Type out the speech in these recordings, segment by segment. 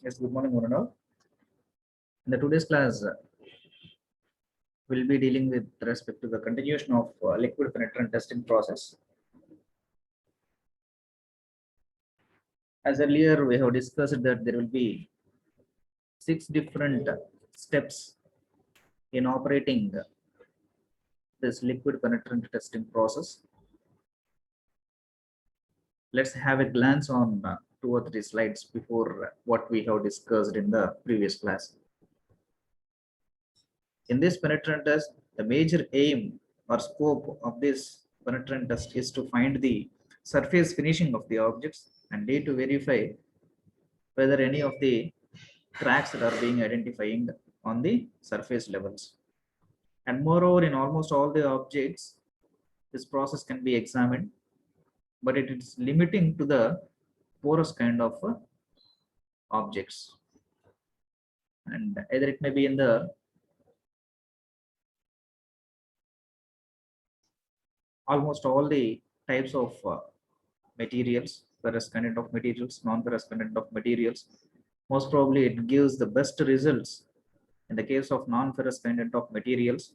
Yes, good morning, one and all. In the today's class, we'll be dealing with respect to the continuation of liquid penetrant testing process. As earlier, we have discussed that there will be 6 different steps in operating this liquid penetrant testing process. Let's have a glance on 2 or 3 slides before what we have discussed in the previous class. In this penetrant test, the major aim or scope of this penetrant test is to find the surface finishing of the objects and need to verify whether any of the cracks that are being identified on the surface levels. And moreover, in almost all the objects, this process can be examined, but it is limiting to the porous kind of objects. And either it may be in the almost all the types of materials, ferrous content of materials, non-ferrous content of materials. Most probably it gives the best results in the case of non-ferrous content of materials.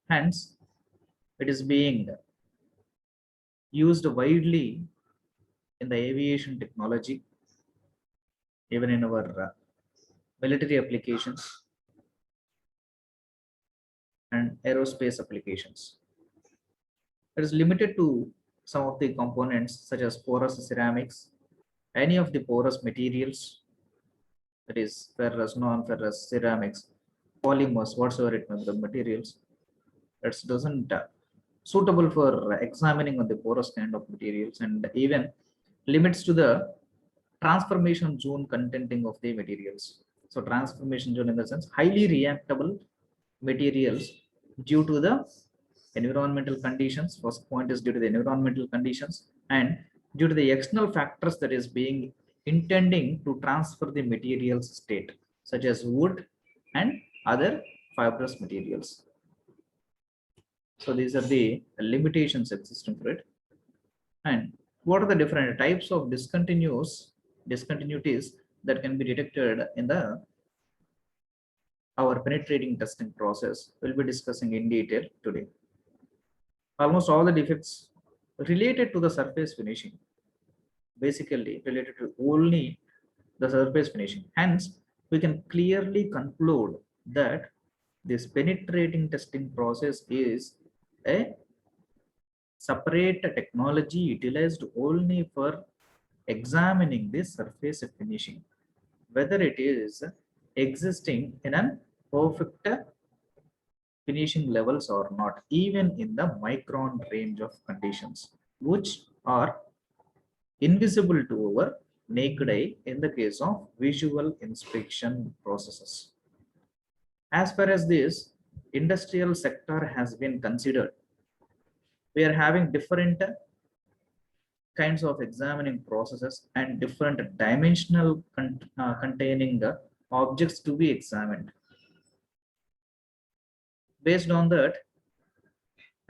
Hence, it is being used widely in the aviation technology, even in our military applications and aerospace applications. It is limited to some of the components such as porous ceramics, any of the porous materials, that is ferrous, non-ferrous, ceramics, polymers, whatsoever it may be the materials. It doesn't suitable for examining on the porous kind of materials, and even limits to the transformation zone contenting of the materials. So transformation zone in the sense highly reactable materials due to the environmental conditions. First point is due to the environmental conditions and due to the external factors that is being intending to transfer the materials state, such as wood and other fibrous materials. So these are the limitations existing for it. And what are the different types of discontinuities that can be detected in our penetrating testing process? We'll be discussing in detail today. Almost all the defects related to the surface finishing, basically related to only the surface finishing. Hence, we can clearly conclude that this penetrating testing process is a separate technology utilized only for examining this surface finishing, whether it is existing in a perfect finishing levels or not, even in the micron range of conditions, which are invisible to our naked eye in the case of visual inspection processes. As far as this industrial sector has been considered, we are having different kinds of examining processes and different dimensional containing the objects to be examined. Based on that,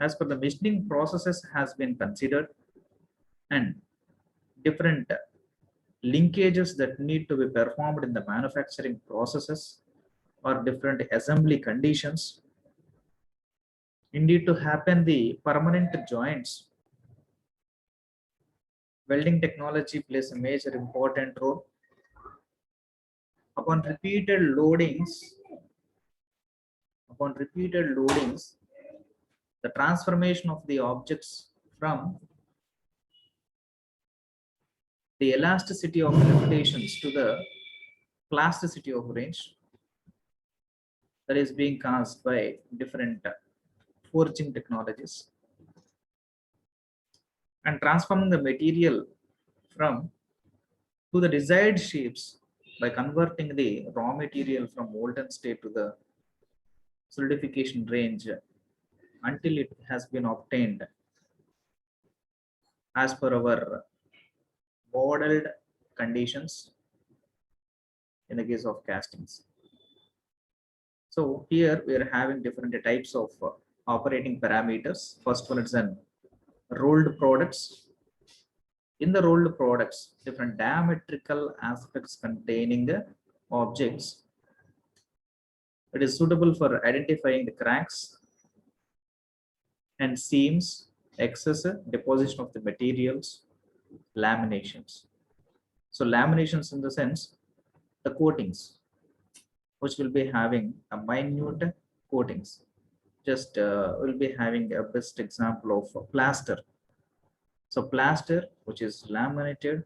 as per the machining processes has been considered and different linkages that need to be performed in the manufacturing processes or different assembly conditions. Indeed, to happen the permanent joints, welding technology plays a major important role. Upon repeated loadings, the transformation of the objects from the elasticity of limitations to the plasticity of range, that is being caused by different forging technologies, and transforming the material from to the desired shapes by converting the raw material from molten state to the solidification range until it has been obtained as per our modeled conditions in the case of castings. So here we are having different types of operating parameters. First one is an rolled products. in the rolled products, different diametrical aspects containing the objects. It is suitable for identifying the cracks and seams, excess deposition of the materials, laminations. So laminations in the sense, the coatings, which will be having a minute coatings. Just will be having a best example of plaster. So plaster, which is laminated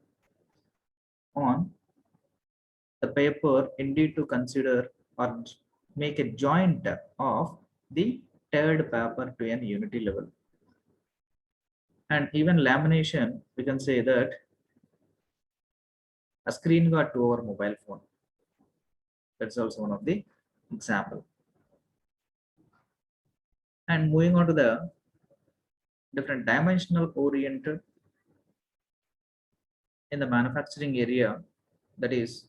on the paper, indeed to consider or make a joint of the teared paper to an unity level. And even lamination, we can say that a screen guard to our mobile phone. That's also one of the example. And moving on to the different dimensional oriented in the manufacturing area, that is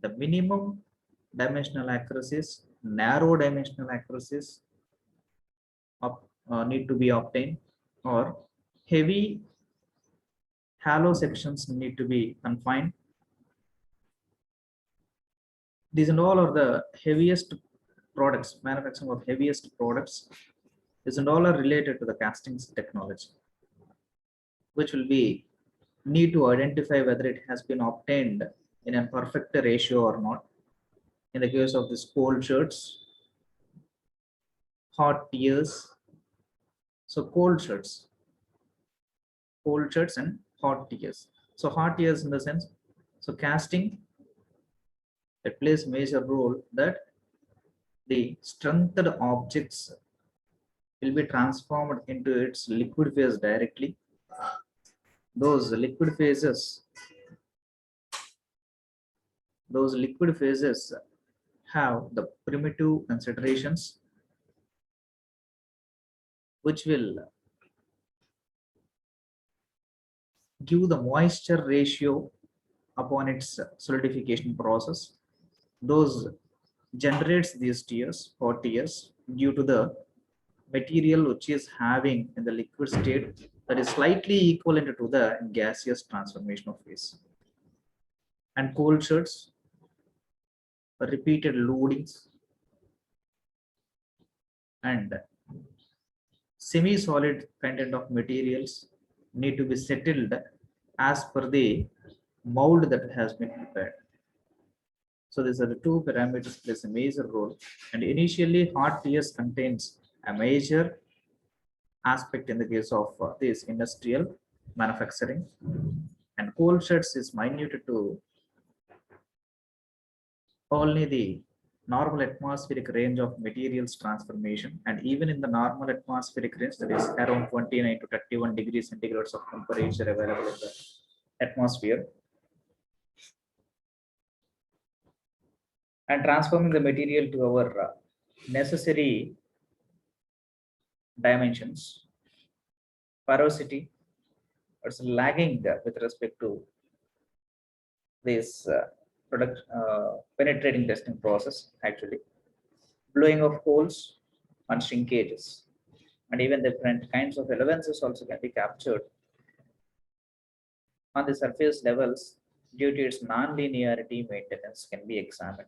the minimum dimensional accuracies, narrow dimensional accuracies need to be obtained, or heavy hollow sections need to be confined. These and all are the heaviest products, manufacturing of heaviest products. These and all are related to the castings technology, which will be need to identify whether it has been obtained in a perfect ratio or not. In the case of this cold shirts, hot tears, so cold shirts and hot tears. So hot tears in the sense, so casting, it plays a major role that the strengthened objects will be transformed into its liquid phase directly. Those liquid phases have the primitive considerations which will give the moisture ratio upon its solidification process. Those generates these tears or tears due to the material which is having in the liquid state that is slightly equivalent to the gaseous transformation of phase. And cold shirts, repeated loadings, and semi-solid content of materials need to be settled as per the mold that has been prepared. So these are the two parameters plays a major role. And initially, hot tears contains a major aspect in the case of this industrial manufacturing, and cold shirts is minute to only the normal atmospheric range of materials transformation, and even in the normal atmospheric range, that is around 29 to 31 degrees centigrade of temperature available in the atmosphere, and transforming the material to our necessary dimensions. Porosity, it's lagging with respect to this product penetrating testing process, actually blowing of holes and shrinkages, and even different kinds of allowances also can be captured on the surface levels due to its non-linearity. Maintenance can be examined.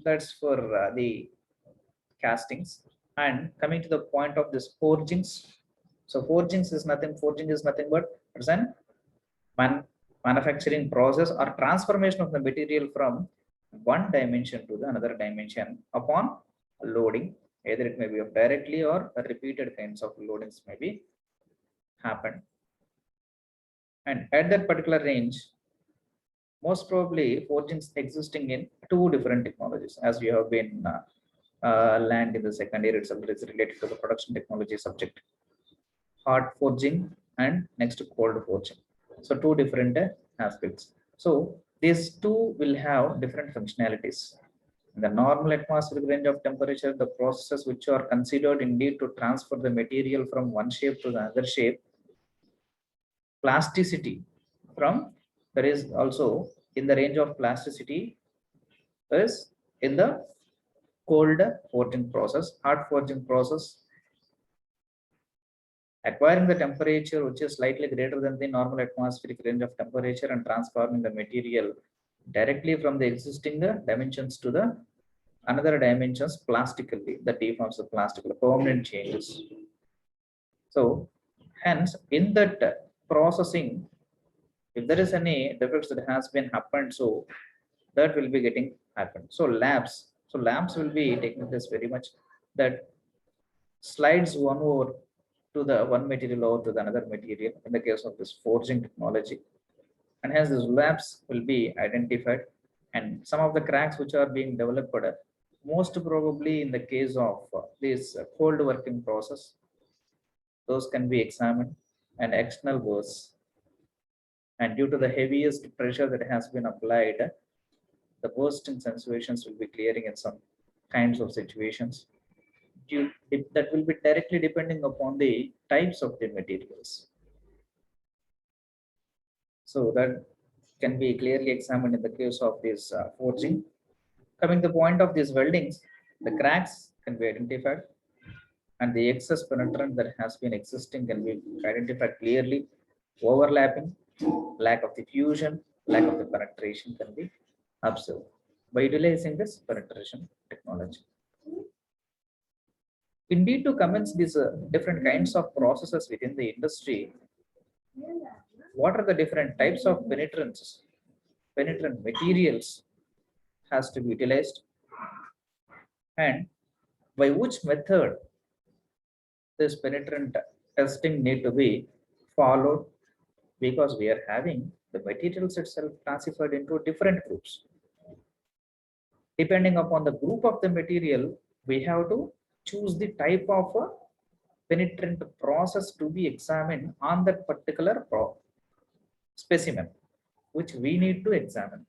That's for the castings. And coming to the point of this forgings, so forging is nothing but present manufacturing process or transformation of the material from one dimension to the another dimension upon loading. Either it may be of directly or repeated kinds of loadings may be happen. And at that particular range, most probably forgings existing in two different technologies, as we have been learned in the second year itself. It's related to the production technology subject, hot forging and next cold forging. So two different aspects. So these two will have different functionalities. In the normal atmospheric range of temperature, the processes which are considered indeed to transfer the material from one shape to the other shape, plasticity from, there is also in the range of plasticity is in the cold forging process. Hot forging process acquiring the temperature which is slightly greater than the normal atmospheric range of temperature and transforming the material directly from the existing dimensions to the another dimensions plastically, that deforms the plastic, permanent changes. So hence in that processing, if there is any defects that has been happened, so that will be getting happened. So labs will be taking this very much, that slides one over to the one material over to the another material in the case of this forging technology, and hence these labs will be identified, and some of the cracks which are being developed most probably in the case of this cold working process, those can be examined, and external bursts, and due to the heaviest pressure that has been applied, the bursting sensations will be clearing in some kinds of situations. That will be directly depending upon the types of the materials. So that can be clearly examined in the case of this forging. Coming to the point of these weldings, the cracks can be identified, and the excess penetrant that has been existing can be identified clearly. Overlapping, lack of the fusion, lack of the penetration can be observed by utilizing this penetration technology. Indeed, to commence these different kinds of processes within the industry, what are the different types of penetrants, penetrant materials has to be utilized, and by which method this penetrant testing need to be followed, because we are having the materials itself classified into different groups. Depending upon the group of the material, we have to choose the type of penetrant process to be examined on that particular specimen, which we need to examine.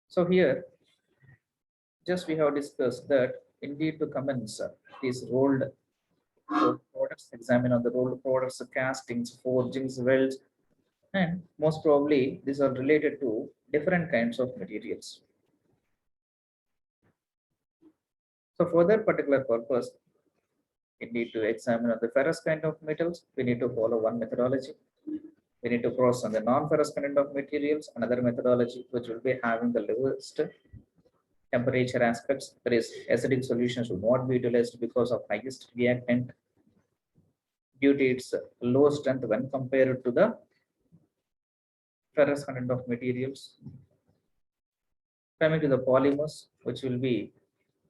So here, just we have discussed that indeed to commence these rolled products, examine on the rolled products, castings, forgings, welds, and most probably these are related to different kinds of materials. So for that particular purpose, we need to examine on the ferrous kind of metals. We need to follow one methodology. We need to process on the non-ferrous kind of materials, another methodology, which will be having the lowest temperature aspects. That is, acidic solutions will not be utilized because of highest reactant due to its low strength when compared to the ferrous content of materials. Coming to the polymers, which will be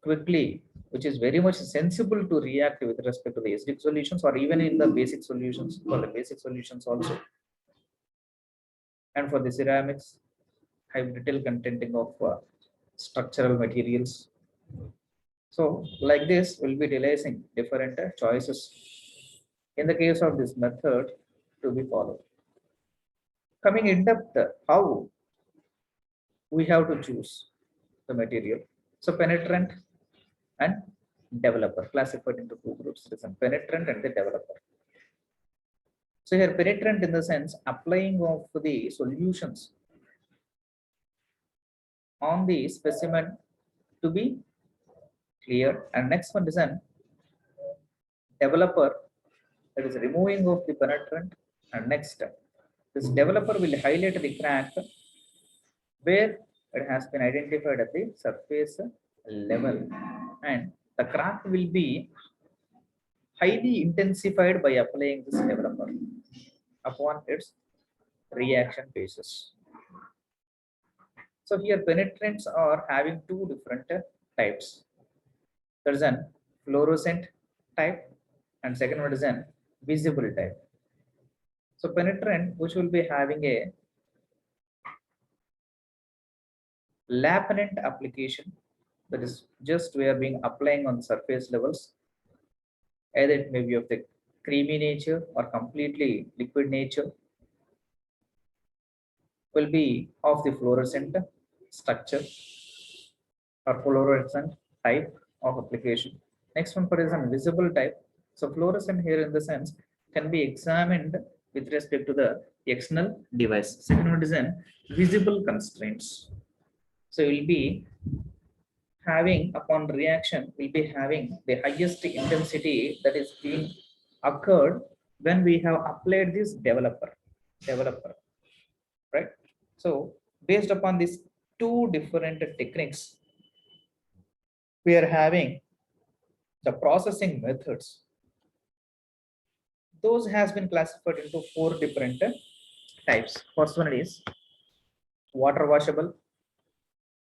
quickly, which is very much sensible to react with respect to the acidic solutions, or even in the basic solutions, for the basic solutions also. And for the ceramics, high brittle contenting of structural materials. So like this, we'll be utilizing different choices in the case of this method to be followed. Coming in depth, how we have to choose the material. So penetrant and developer, classified into two groups. It is a penetrant and the developer. So here penetrant in the sense applying of the solutions on the specimen to be cleared, and next one is an developer, that is removing of the penetrant, and next this developer will highlight the crack where it has been identified at the surface level, and the crack will be highly intensified by applying this developer upon its reaction phases. So here penetrants are having two different types. There's an fluorescent type, and second one is an visible type. So penetrant, which will be having a laminate application, that is just we are being applying on surface levels, either it may be of the creamy nature or completely liquid nature, will be of the fluorescent structure or fluorescent type of application. Next one for is an visible type. So fluorescent here in the sense can be examined with respect to the external device. Second one is an visible constraints. So we'll be having upon reaction, will be having the highest intensity that is being occurred when we have applied this developer, right? So based upon these two different techniques, we are having the processing methods. Those has been classified into four different types. First one is water washable,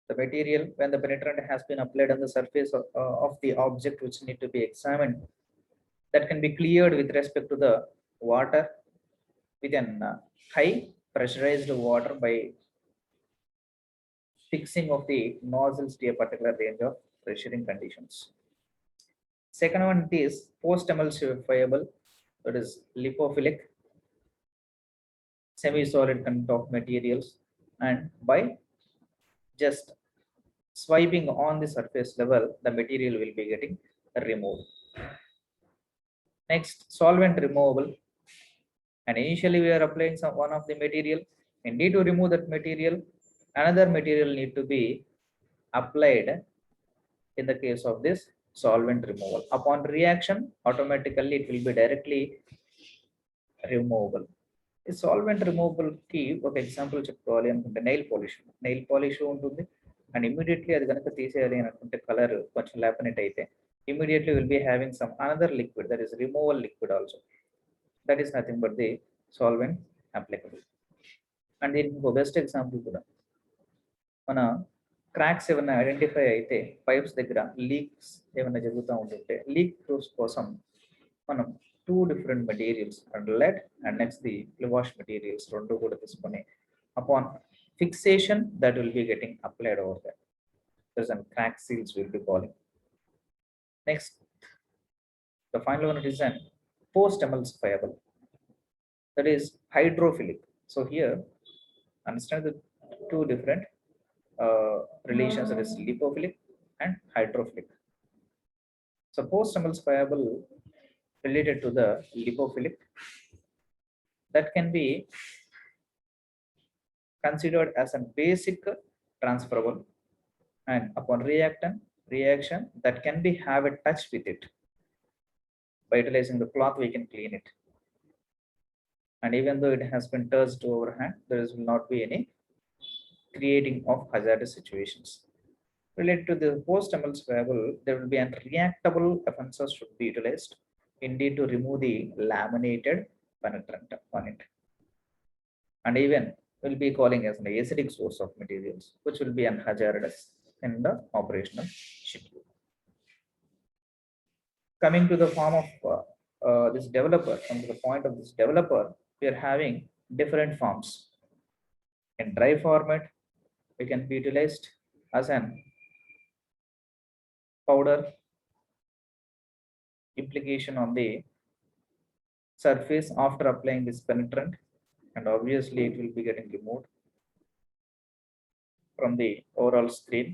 the material when the penetrant has been applied on the surface of the object which need to be examined, that can be cleared with respect to the water with an high pressurized water by fixing of the nozzles to a particular range of pressuring conditions. Second one is post-emulsifiable, that is lipophilic, semi-solid content of materials, and by just swiping on the surface level, the material will be getting removed. Next, solvent removable, and initially we are applying some one of the material. And need to remove that material, another material need to be applied in the case of this solvent removal. Upon reaction, automatically it will be directly removable. ఈ solvent removable కి ఒక example చెప్పుకోవాలి అనుకుంటే nail polish ఉంటుంది and immediately అది కనుక తీసేయాలి అని అనుకుంటే కలర్ కొంచెం లాపనేట్ అయితే immediately will be having some another liquid that is removal liquid also, that is nothing but the solvent applicable. And దీనికి ఇంకో బెస్ట్ ఎగ్జాంపుల్ కూడా, మన క్రాక్స్ ఏమైనా ఐడెంటిఫై అయితే పైప్స్ దగ్గర లీక్స్ ఏమైనా జరుగుతూ ఉంటుంటే లీక్ ప్రూఫ్స్ కోసం మనం two different materials and lead and next the wash materials rendu kuda తీసుకొని upon fixation that will be getting applied over there. There's some crack seals will be calling. Next, the final one is an post emulsifiable, that is hydrophilic. So here understand the two different relations, that is lipophilic and hydrophilic. So post emulsifiable related to the lipophilic, that can be considered as a basic transferable, and upon reaction that can be have a touch with it. By utilizing the cloth we can clean it, and even though it has been touched over hand, there will not be any creating of hazardous situations. Related to the post emulsifiable, there will be a reactable offenses should be utilized indeed to remove the laminated penetrant on it, and even will be calling as an acidic source of materials which will be hazardous in the operational schedule. Coming to the form of this developer, from the point of this developer, we are having different forms. In dry format, we can be utilized as an powder application on the surface after applying this penetrant, and obviously it will be getting removed from the overall screen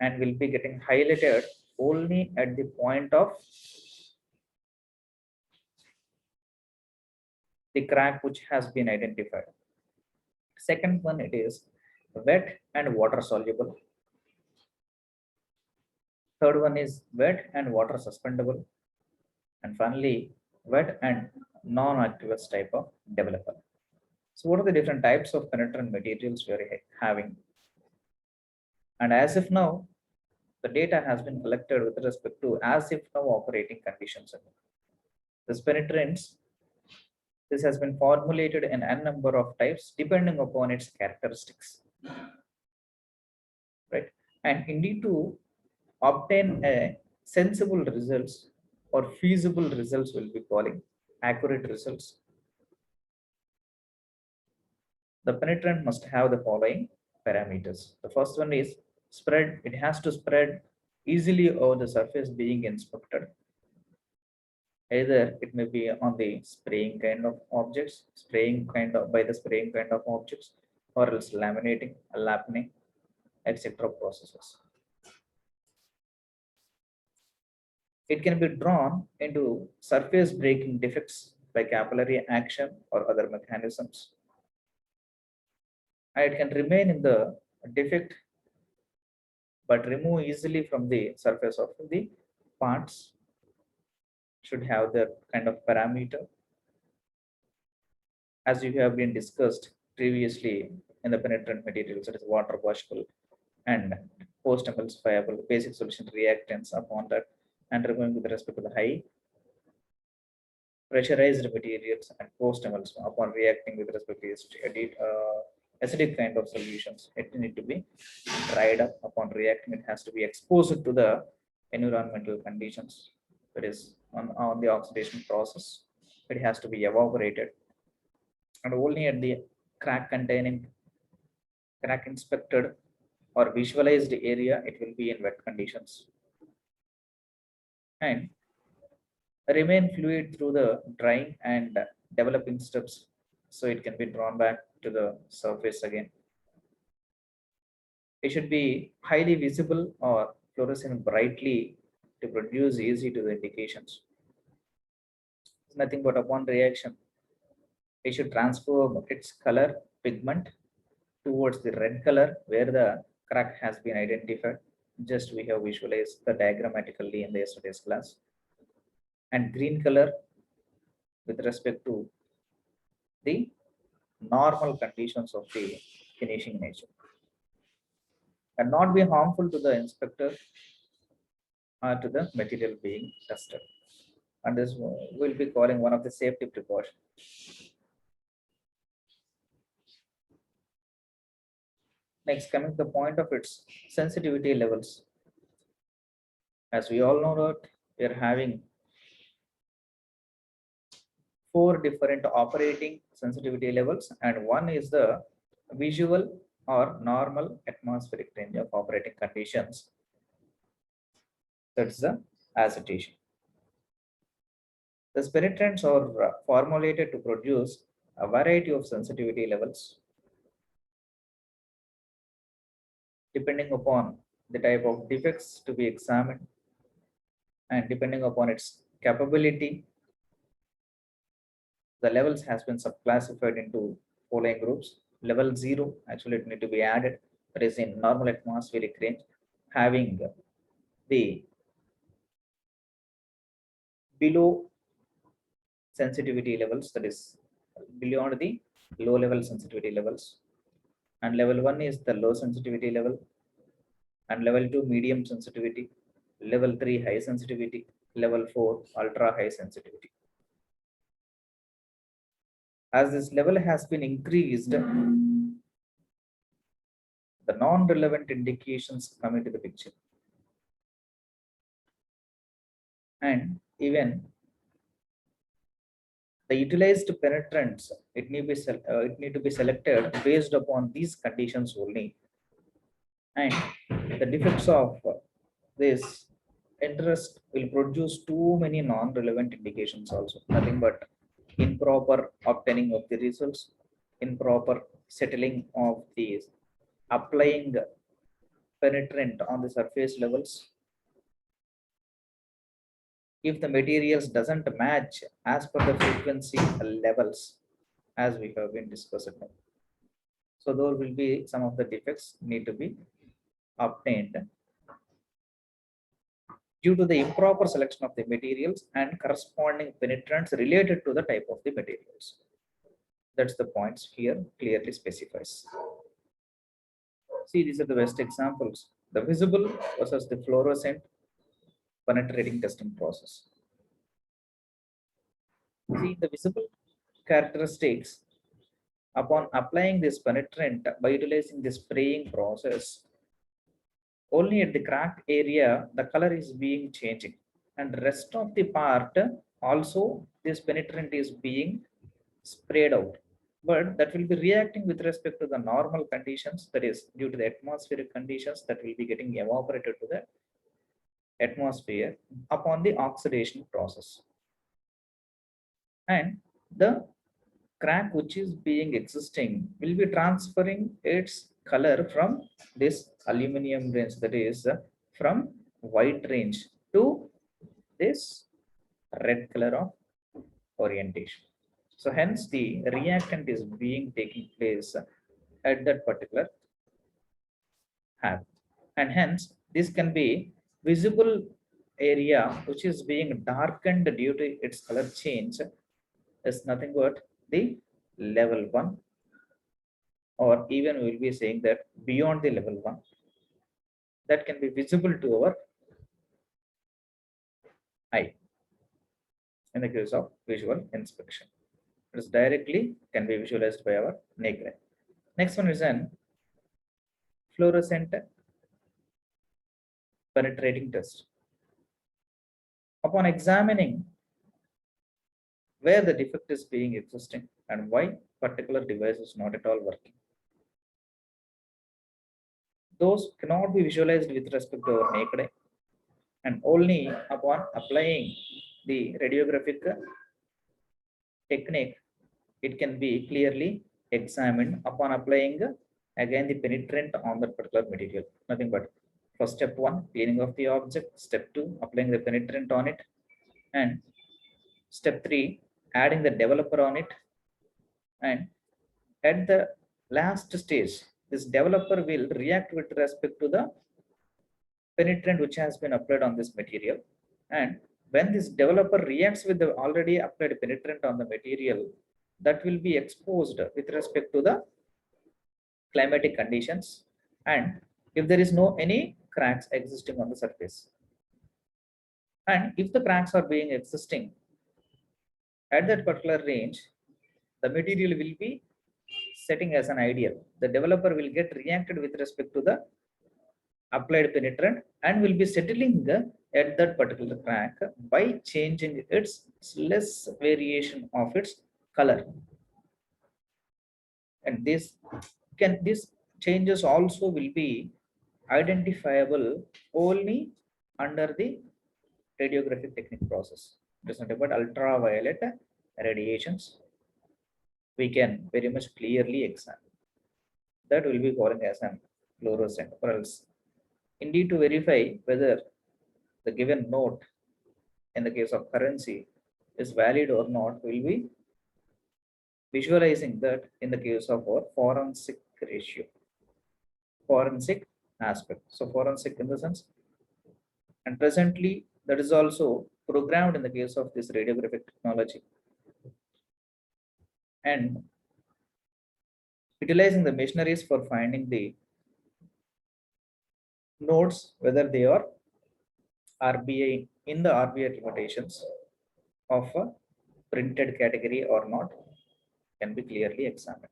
and will be getting highlighted only at the point of the crack which has been identified. Second one, it is wet and water soluble. Third one is wet and water suspendable, and finally wet and non-aqueous type of developer. So what are the different types of penetrant materials we are having? And as if now, the data has been collected with respect to as if now operating conditions. This penetrants, this has been formulated in n number of types depending upon its characteristics, right? And indeed to obtain a sensible results or feasible results, will be calling accurate results, the penetrant must have the following parameters. The first one is spread. It has to spread easily over the surface being inspected. Either it may be on the spraying kind of objects, by the spraying kind of objects, or else laminating, lapping, etc. processes. It can be drawn into surface breaking defects by capillary action or other mechanisms. And it can remain in the defect but remove easily from the surface of the parts should have that kind of parameter, as you have been discussed previously in the penetrant materials, that is water washable and post emulsifiable basic solution reactants upon that, and removing with respect to the high pressurized materials and post emulsion upon reacting with respect to acidic kind of solutions. It need to be dried up upon reacting. It has to be exposed to the environmental conditions. That is on the oxidation process. It has to be evaporated, and only at the crack containing crack inspected or visualized area it will be in wet conditions, and remain fluid through the drying and developing steps, so it can be drawn back to the surface again. It should be highly visible or fluorescent brightly to produce easy to the indications. It's nothing but upon reaction, it should transform its color pigment towards the red color where the crack has been identified. Just we have visualized the diagrammatically in the yesterday's class, and green color with respect to the normal conditions of the finishing nature, and not be harmful to the inspector or to the material being tested. And this will be calling one of the safety precautions. Next, coming to the point of its sensitivity levels. As we all know that we are having 4 different operating sensitivity levels, and one is the visual or normal atmospheric range of operating conditions. That's the agitation. The penetrants are formulated to produce a variety of sensitivity levels depending upon the type of defects to be examined and depending upon its capability. The levels has been subclassified into following groups. Level 0, actually it need to be added, that is in normal atmospheric range, having the below sensitivity levels, that is beyond the low level sensitivity levels. And level 1 is the low sensitivity level, and level 2 medium sensitivity, level 3 high sensitivity, level 4 ultra high sensitivity. As this level has been increased, the non-relevant indications come into the picture, and even the utilized penetrants, it need to be selected based upon these conditions only, and the defects of this interest will produce too many non-relevant indications also, nothing but improper obtaining of the results, improper settling of these applying penetrant on the surface levels. If the materials doesn't match as per the frequency levels, as we have been discussing, so there will be some of the defects need to be obtained due to the improper selection of the materials and corresponding penetrants related to the type of the materials. That's the points here clearly specifies. See, these are the best examples: the visible versus the fluorescent penetrating testing process. See, the visible characteristics, upon applying this penetrant by utilizing the spraying process, only at the cracked area the color is being changing, and rest of the part also this penetrant is being sprayed out, but that will be reacting with respect to the normal conditions, that is due to the atmospheric conditions, that will be getting evaporated to the atmosphere upon the oxidation process, and the crack which is being existing will be transferring its color from this aluminum range, that is from white range to this red color of orientation. So hence the reactant is being taking place at that particular have, and hence this can be visible area which is being darkened due to its color change is nothing but the level 1, or even we will be saying that beyond the level 1, that can be visible to our eye in the case of visual inspection. It is directly can be visualized by our naked eye. Next one is an fluorescent penetrating test. Upon examining where the defect is being existing and why particular device is not at all working, those cannot be visualized with respect to our naked eye, and only upon applying the radiographic technique it can be clearly examined upon applying again the penetrant on that particular material. Nothing but for step 1, cleaning of the object; step 2, applying the penetrant on it; and step 3, adding the developer on it. And at the last stage, this developer will react with respect to the penetrant which has been applied on this material. And when this developer reacts with the already applied penetrant on the material, that will be exposed with respect to the climatic conditions, and if there is no any cracks existing on the surface. And if the cracks are being existing at that particular range, the material will be setting as an ideal. The developer will get reacted with respect to the applied penetrant and will be settling at that particular crack by changing its less variation of its color. And these changes also will be identifiable only under the radiographic technique process. It is not about ultraviolet radiations. We can very much clearly examine. That will be calling as an fluorescent, or else indeed to verify whether the given note in the case of currency is valid or not, will be visualizing that in the case of our forensic ratio, forensic aspect. So forensic in the sense, and presently that is also programmed in the case of this radiographic technology, and utilizing the machineries for finding the nodes whether they are RBI in the RBI limitations of a printed category or not, can be clearly examined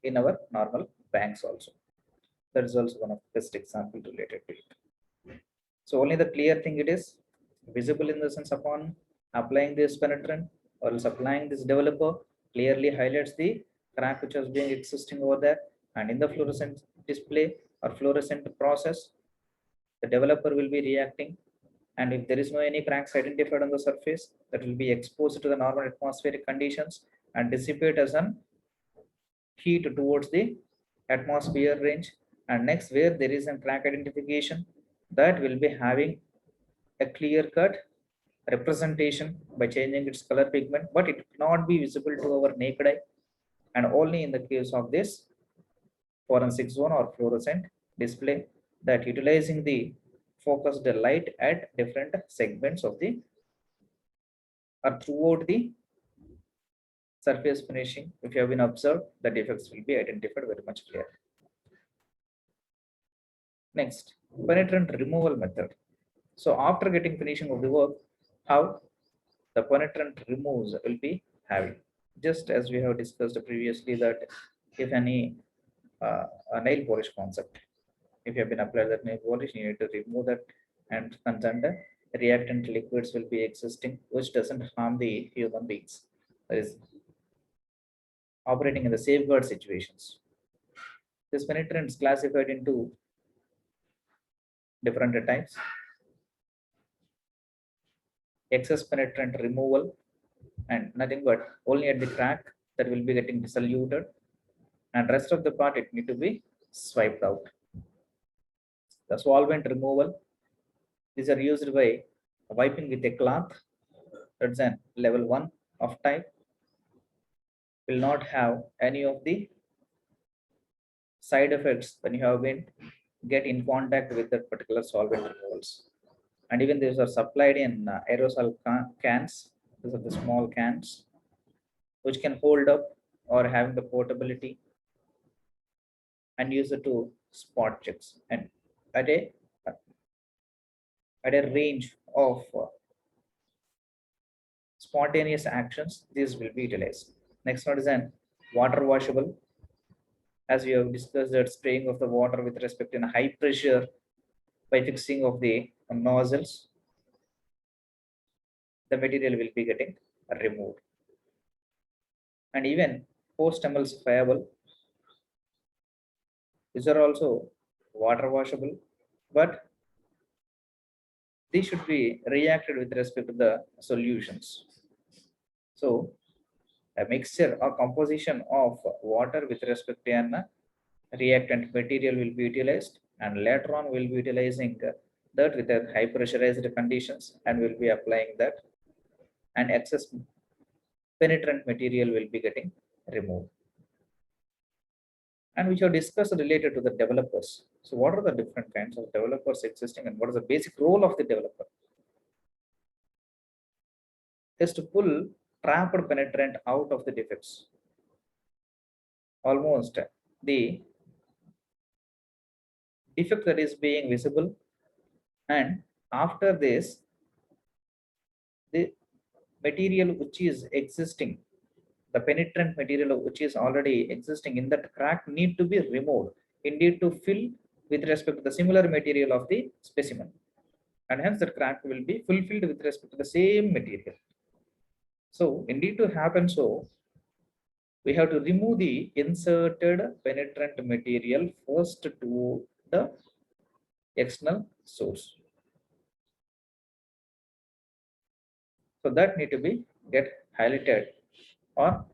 in our normal banks also. That is also one of the best example related to it. So only the clear thing it is visible in the sense upon applying this penetrant or else applying this developer clearly highlights the crack which has been existing over there, and in the fluorescent display or fluorescent process, the developer will be reacting, and if there is no any cracks identified on the surface, that will be exposed to the normal atmospheric conditions and dissipate as an heat towards the atmosphere range. And next, where there is a crack identification, that will be having a clear cut representation by changing its color pigment, but it cannot be visible to our naked eye, and only in the case of this forensic zone or fluorescent display, that utilizing the focused light at different segments of the or throughout the surface finishing, if you have been observed, the defects will be identified very much clear. Next, penetrant removal method. So after getting finishing of the work, how the penetrant removes will be having, just as we have discussed previously, that if any a nail polish concept, if you have been applied that nail polish, you need to remove that, and concerned reactant liquids will be existing which doesn't harm the human beings, that is operating in the safeguard situations. This penetrant is classified into different types. Excess penetrant removal, and nothing but only at the crack that will be getting diluted, and rest of the part it need to be swiped out. The solvent removal, these are used by wiping with a cloth. That's an level 1 of type, will not have any of the side effects when you have been get in contact with that particular solvent removals. And even these are supplied in aerosol cans. These are the small cans which can hold up or having the portability and use it to spot checks and at a range of spontaneous actions. These will be utilized. Next one is an water washable. As we have discussed, that spraying of the water with respect in high pressure by fixing of the nozzles, the material will be getting removed. And even post emulsifiable, these are also water washable, but they should be reacted with respect to the solutions. So a mixture or composition of water with respect to an reactant material will be utilized, and later on we'll be utilizing that with a high pressurized conditions and we'll be applying that, and excess penetrant material will be getting removed. And which are discussed related to the developers. So what are the different kinds of developers existing and what is the basic role of the developer? Is to pull trapped penetrant out of the defects. Almost the defect that is being visible, and after this the material which is existing, the penetrant material which is already existing in that crack need to be removed, indeed to fill with respect to the similar material of the specimen, and hence the crack will be fulfilled with respect to the same material. So indeed to happen so, we have to remove the inserted penetrant material first to the external source. So that need to be get highlighted or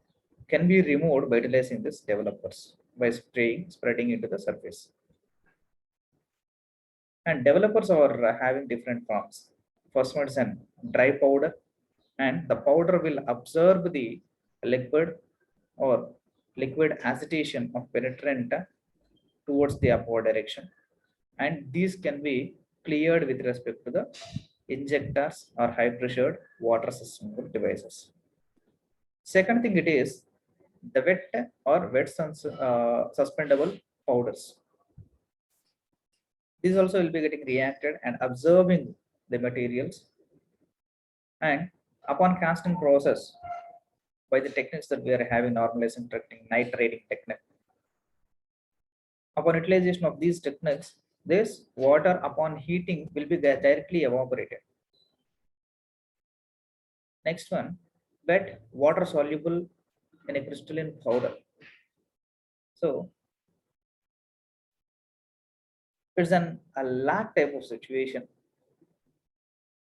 can be removed by utilizing this developers by spreading into the surface. And developers are having different forms. First one is an dry powder, and the powder will absorb the liquid or liquid agitation of penetrant towards the upward direction, and these can be cleared with respect to the injectors or high pressured water system devices. Second thing it is the wet or suspendable powders. These also will be getting reacted and absorbing the materials, and upon casting process by the techniques that we are having, normalizing technique, nitrating technique. Upon utilization of these techniques, this water upon heating will be directly evaporated. Next one, wet water soluble in a crystalline powder. So it's a lag type of situation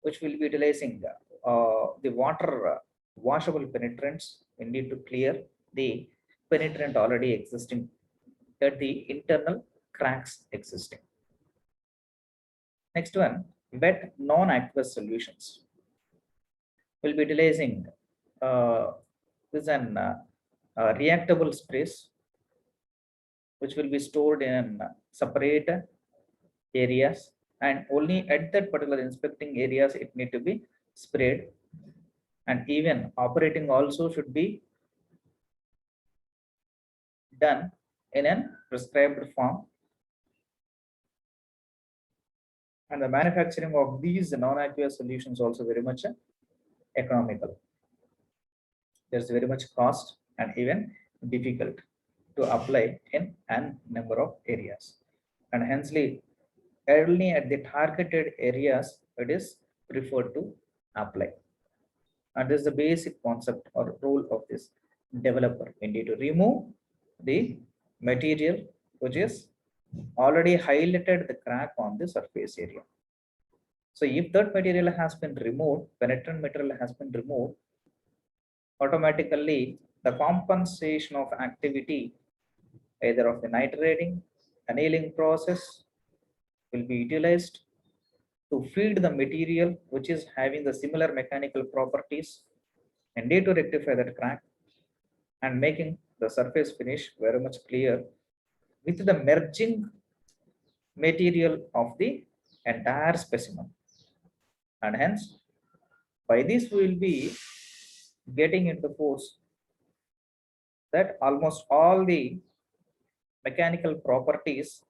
which will be utilizing the water washable penetrants. We need to clear the penetrant already existing at the internal cracks existing. Next one, wet non-aqueous solutions. We'll be utilizing this an reactable sprays which will be stored in separate areas, and only at that particular inspecting areas it need to be sprayed, and even operating also should be done in a prescribed form, and the manufacturing of these non-aqueous solutions also very much economical. There's very much cost and even difficult to apply in a number of areas, and hensely only at the targeted areas it is preferred to apply. And this is the basic concept or role of this developer. We need to remove the material which is already highlighted the crack on the surface area. So if that material has been removed, penetrant material has been removed, automatically the compensation of activity either of the nitrating, annealing process will be utilized to feed the material which is having the similar mechanical properties, and need to rectify that crack and making the surface finish very much clear with the merging material of the entire specimen. And hence, by this we will be getting into force that almost all the mechanical properties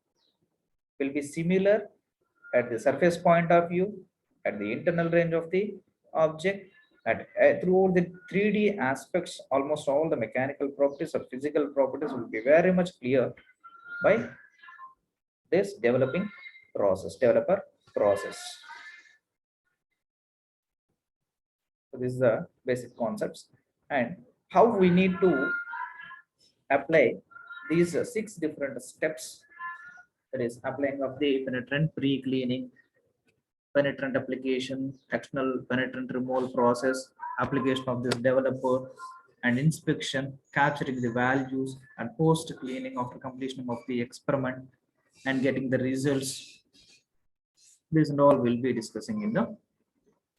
will be similar at the surface point of view, at the internal range of the object, at throughout the 3D aspects. Almost all the mechanical properties or physical properties will be very much clear by this developer process. So this is the basic concepts and how we need to apply these 6 different steps, that is applying of the penetrant pre-cleaning, penetrant application, external penetrant removal process, application of this developer, and inspection, capturing the values, and post cleaning after completion of the experiment and getting the results. This and all will be discussing in the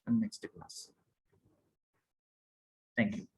next class. Thank you.